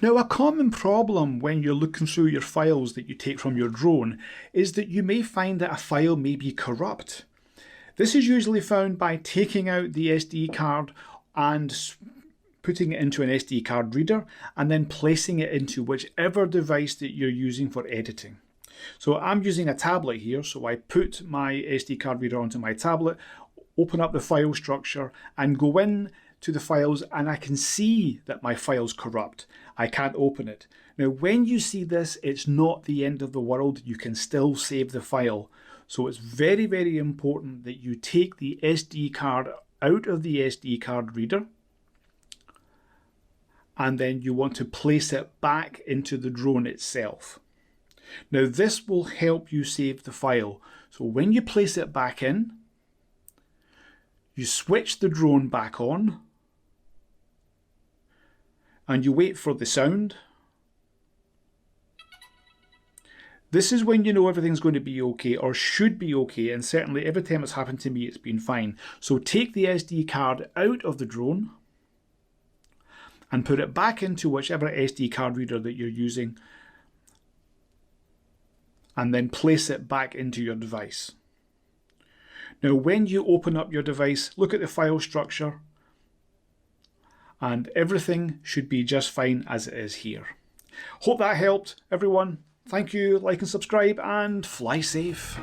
Now, a common problem when you're looking through your files that you take from your drone is that you may find that a file may be corrupt. This is usually found by taking out the SD card and putting it into an SD card reader and then placing it into whichever device that you're using for editing. So I'm using a tablet here, so I put my SD card reader onto my tablet, open up the file structure and go in to the files, and I can see that my file's corrupt. I can't open it. Now when you see this, it's not the end of the world. You can still save the file. So it's very, very important that you take the SD card out of the SD card reader, and then you want to place it back into the drone itself. Now this will help you save the file. So when you place it back in, you switch the drone back on and you wait for the sound. This is when you know everything's going to be okay, or should be okay, and certainly every time it's happened to me it's been fine. So take the SD card out of the drone and put it back into whichever SD card reader that you're using, and then place it back into your device. Now when you open up your device, look at the file structure, and everything should be just fine as it is here. Hope that helped, everyone. Thank you, like and subscribe, and fly safe.